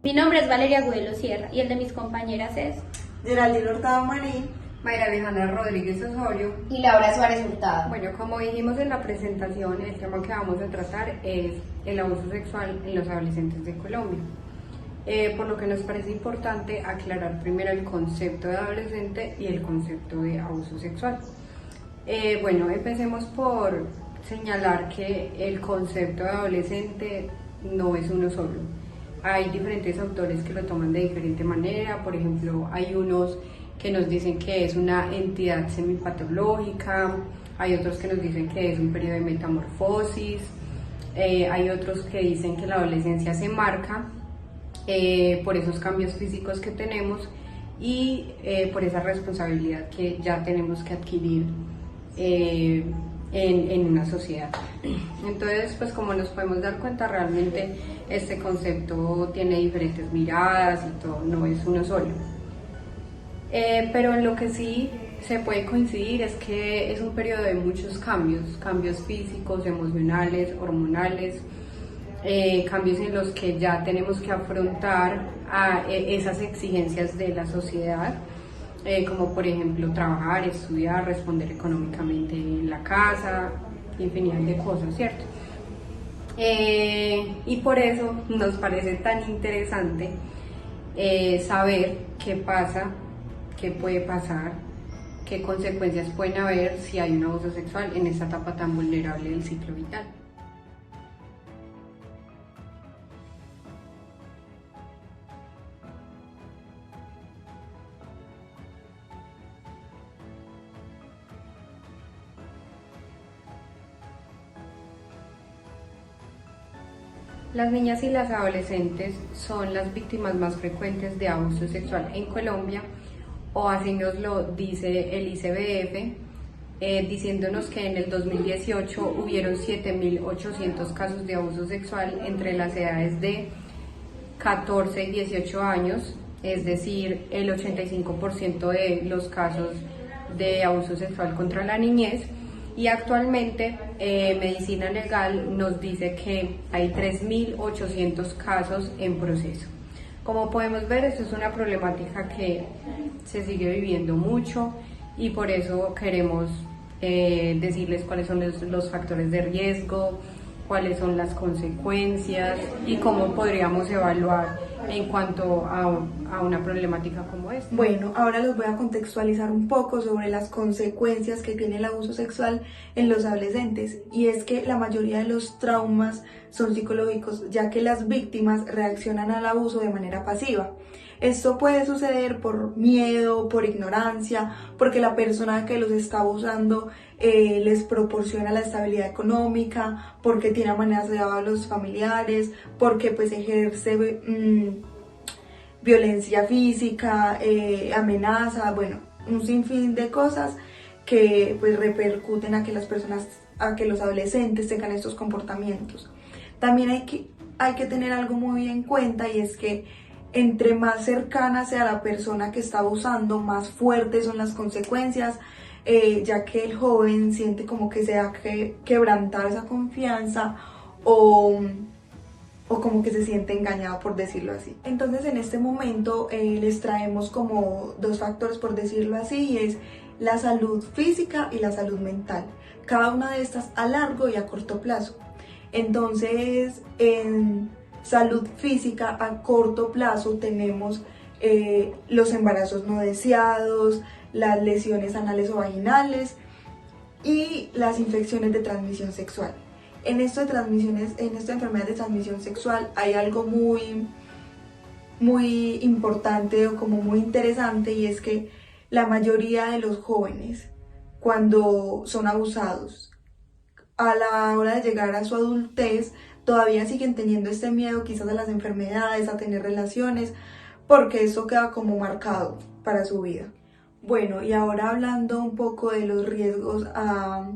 Mi nombre es Valeria Agudelo Sierra y el de mis compañeras es Geraldine Hurtado Marín. Mayra Alejandra Rodríguez Osorio. Y Laura Suárez Hurtado. Bueno, como dijimos en la presentación, el tema que vamos a tratar es el abuso sexual en los adolescentes de Colombia. Por lo que nos parece importante aclarar primero el concepto de adolescente y el concepto de abuso sexual. Bueno, empecemos por señalar que el concepto de adolescente no es uno solo. Hay diferentes autores que lo toman de diferente manera. Por ejemplo, hay unos que nos dicen que es una entidad semipatológica, hay otros que nos dicen que es un periodo de metamorfosis, hay otros que dicen que la adolescencia se marca por esos cambios físicos que tenemos y por esa responsabilidad que ya tenemos que adquirir en una sociedad. Entonces, pues como nos podemos dar cuenta, realmente este concepto tiene diferentes miradas y todo, no es uno solo. Pero en lo que sí se puede coincidir es que es un periodo de muchos cambios físicos, emocionales, hormonales, cambios en los que ya tenemos que afrontar esas exigencias de la sociedad, como por ejemplo trabajar, estudiar, responder económicamente en la casa, infinidad de cosas, ¿cierto? Y por eso nos parece tan interesante saber qué pasa, qué puede pasar, qué consecuencias pueden haber si hay un abuso sexual en esta etapa tan vulnerable del ciclo vital. Las niñas y las adolescentes son las víctimas más frecuentes de abuso sexual en Colombia, o así nos lo dice el ICBF, diciéndonos que en el 2018 hubieron 7.800 casos de abuso sexual entre las edades de 14 y 18 años, es decir, el 85% de los casos de abuso sexual contra la niñez. Y actualmente Medicina Legal nos dice que hay 3.800 casos en proceso. Como podemos ver, esto es una problemática que se sigue viviendo mucho y por eso queremos decirles cuáles son los factores de riesgo, cuáles son las consecuencias y cómo podríamos evaluar en cuanto a una problemática como esta. Bueno, ahora los voy a contextualizar un poco sobre las consecuencias que tiene el abuso sexual en los adolescentes, y es que la mayoría de los traumas son psicológicos, ya que las víctimas reaccionan al abuso de manera pasiva. Esto puede suceder por miedo, por ignorancia, porque la persona que los está abusando les proporciona la estabilidad económica, porque tiene amenazados a los familiares, porque pues ejerce violencia física, amenaza, bueno, un sinfín de cosas que pues repercuten a que las personas, a que los adolescentes tengan estos comportamientos. También hay que tener algo muy en cuenta, y es que entre más cercana sea la persona que está abusando, más fuertes son las consecuencias, ya que el joven siente como que se va a quebrantar esa confianza o como que se siente engañado, por decirlo así. Entonces en este momento les traemos como dos factores, por decirlo así, y es la salud física y la salud mental. Cada una de estas a largo y a corto plazo. Entonces en salud física a corto plazo tenemos los embarazos no deseados, las lesiones anales o vaginales y las infecciones de transmisión sexual. En esta enfermedad de transmisión sexual hay algo muy importante o como muy interesante, y es que la mayoría de los jóvenes, cuando son abusados, a la hora de llegar a su adultez, todavía siguen teniendo este miedo quizás a las enfermedades, a tener relaciones, porque eso queda como marcado para su vida. Bueno, y ahora hablando un poco de los riesgos a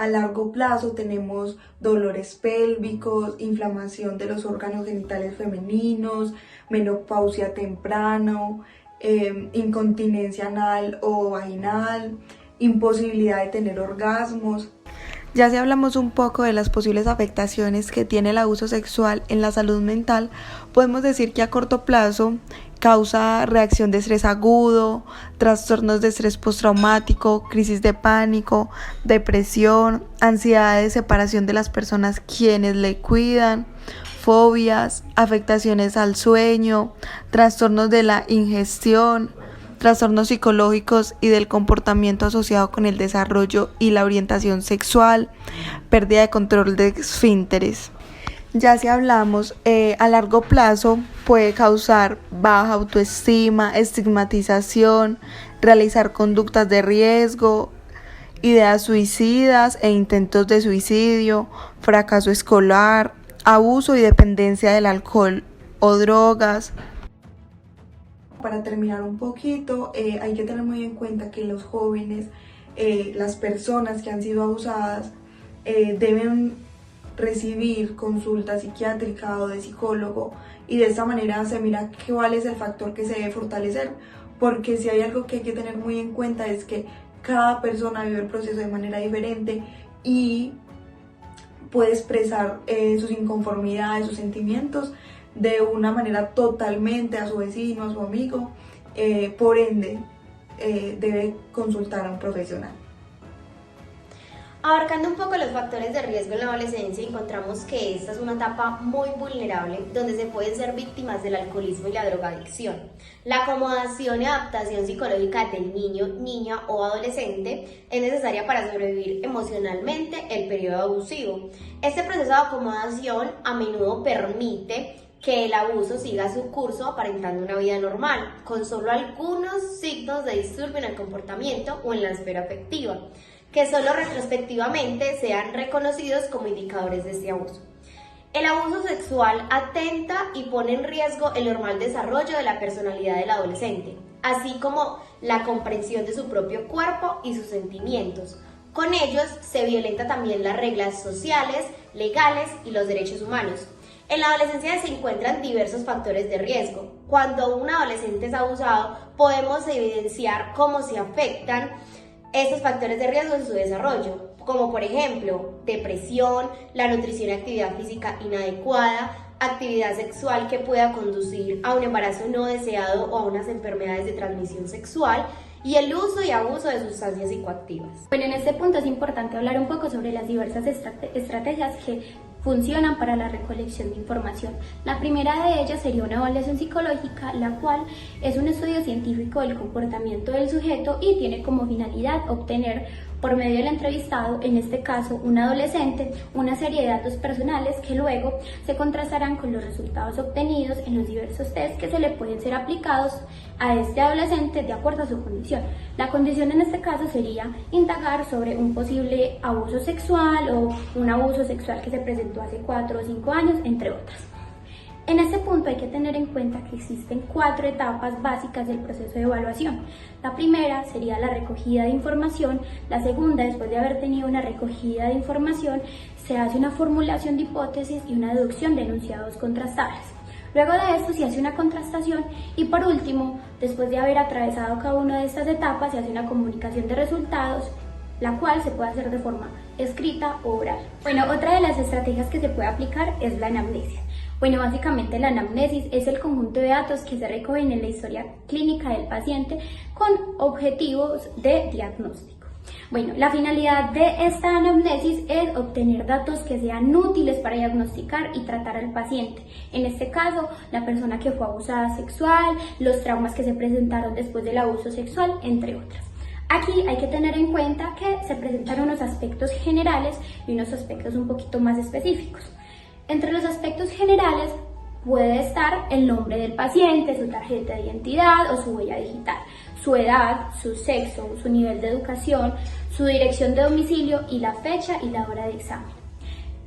largo plazo, tenemos dolores pélvicos, inflamación de los órganos genitales femeninos, menopausia temprano, incontinencia anal o vaginal, imposibilidad de tener orgasmos. Ya si hablamos un poco de las posibles afectaciones que tiene el abuso sexual en la salud mental, podemos decir que a corto plazo causa reacción de estrés agudo, trastornos de estrés postraumático, crisis de pánico, depresión, ansiedad de separación de las personas quienes le cuidan, fobias, afectaciones al sueño, trastornos de la ingestión, trastornos psicológicos y del comportamiento asociado con el desarrollo y la orientación sexual, pérdida de control de esfínteres. Ya si hablamos a largo plazo, puede causar baja autoestima, estigmatización, realizar conductas de riesgo, ideas suicidas e intentos de suicidio, fracaso escolar, abuso y dependencia del alcohol o drogas. Para terminar un poquito, hay que tener muy en cuenta que los jóvenes, las personas que han sido abusadas, deben recibir consulta psiquiátrica o de psicólogo, y de esta manera se mira cuál es el factor que se debe fortalecer, porque si hay algo que hay que tener muy en cuenta es que cada persona vive el proceso de manera diferente y puede expresar sus inconformidades, sus sentimientos de una manera totalmente a su vecino, a su amigo, por ende debe consultar a un profesional. Abarcando un poco los factores de riesgo en la adolescencia, encontramos que esta es una etapa muy vulnerable donde se pueden ser víctimas del alcoholismo y la drogadicción. La acomodación y adaptación psicológica del niño, niña o adolescente es necesaria para sobrevivir emocionalmente el periodo abusivo. Este proceso de acomodación a menudo permite que el abuso siga su curso aparentando una vida normal, con solo algunos signos de disturbio en el comportamiento o en la esfera afectiva, que solo retrospectivamente sean reconocidos como indicadores de este abuso. El abuso sexual atenta y pone en riesgo el normal desarrollo de la personalidad del adolescente, así como la comprensión de su propio cuerpo y sus sentimientos. Con ellos se violenta también las reglas sociales, legales y los derechos humanos. En la adolescencia se encuentran diversos factores de riesgo. Cuando un adolescente es abusado, podemos evidenciar cómo se afectan estos factores de riesgo en su desarrollo, como por ejemplo depresión, la nutrición y actividad física inadecuada, actividad sexual que pueda conducir a un embarazo no deseado o a unas enfermedades de transmisión sexual, y el uso y abuso de sustancias psicoactivas. Bueno, en este punto es importante hablar un poco sobre las diversas estrategias que funcionan para la recolección de información. La primera de ellas sería una evaluación psicológica, la cual es un estudio científico del comportamiento del sujeto y tiene como finalidad obtener por medio del entrevistado, en este caso un adolescente, una serie de datos personales que luego se contrastarán con los resultados obtenidos en los diversos tests que se le pueden ser aplicados a este adolescente de acuerdo a su condición. La condición en este caso sería indagar sobre un posible abuso sexual o un abuso sexual que se presentó hace 4 o 5 años, entre otras. En este punto hay que tener en cuenta que existen 4 etapas básicas del proceso de evaluación. La primera sería la recogida de información. La segunda, después de haber tenido una recogida de información, se hace una formulación de hipótesis y una deducción de enunciados contrastables. Luego de esto se hace una contrastación y por último, después de haber atravesado cada una de estas etapas, se hace una comunicación de resultados, la cual se puede hacer de forma escrita o oral. Bueno, otra de las estrategias que se puede aplicar es la anamnesis. Bueno, básicamente la anamnesis es el conjunto de datos que se recogen en la historia clínica del paciente con objetivos de diagnóstico. Bueno, la finalidad de esta anamnesis es obtener datos que sean útiles para diagnosticar y tratar al paciente. En este caso, la persona que fue abusada sexual, los traumas que se presentaron después del abuso sexual, entre otras. Aquí hay que tener en cuenta que se presentan unos aspectos generales y unos aspectos un poquito más específicos. Entre los aspectos generales puede estar el nombre del paciente, su tarjeta de identidad o su huella digital, su edad, su sexo, su nivel de educación, su dirección de domicilio y la fecha y la hora de examen.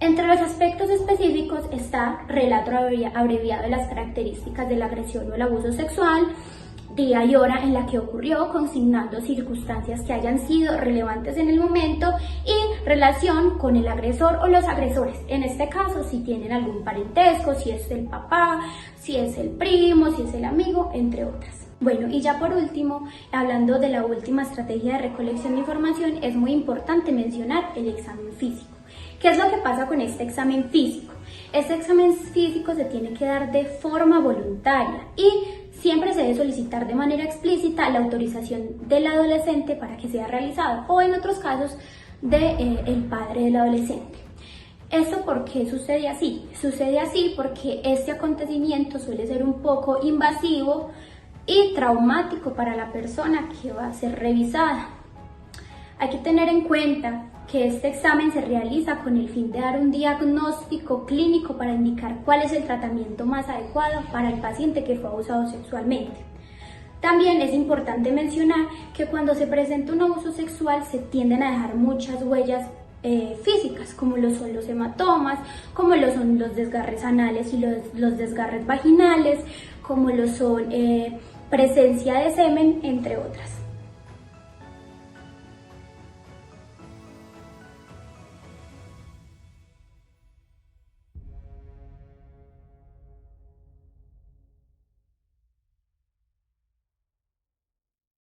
Entre los aspectos específicos está relato abreviado de las características de la agresión o el abuso sexual, día y hora en la que ocurrió, consignando circunstancias que hayan sido relevantes en el momento y relación con el agresor o los agresores. En este caso, si tienen algún parentesco, si es el papá, si es el primo, si es el amigo, entre otras. Bueno, y ya por último, hablando de la última estrategia de recolección de información, es muy importante mencionar el examen físico. ¿Qué es lo que pasa con este examen físico? Este examen físico se tiene que dar de forma voluntaria y siempre se debe solicitar de manera explícita la autorización del adolescente para que sea realizado, o en otros casos del padre del adolescente. ¿Esto por qué sucede así? Sucede así porque este acontecimiento suele ser un poco invasivo y traumático para la persona que va a ser revisada. Hay que tener en cuenta que este examen se realiza con el fin de dar un diagnóstico clínico para indicar cuál es el tratamiento más adecuado para el paciente que fue abusado sexualmente. También es importante mencionar que cuando se presenta un abuso sexual se tienden a dejar muchas huellas físicas, como lo son los hematomas, como lo son los desgarres anales y los desgarres vaginales, como lo son presencia de semen, entre otras.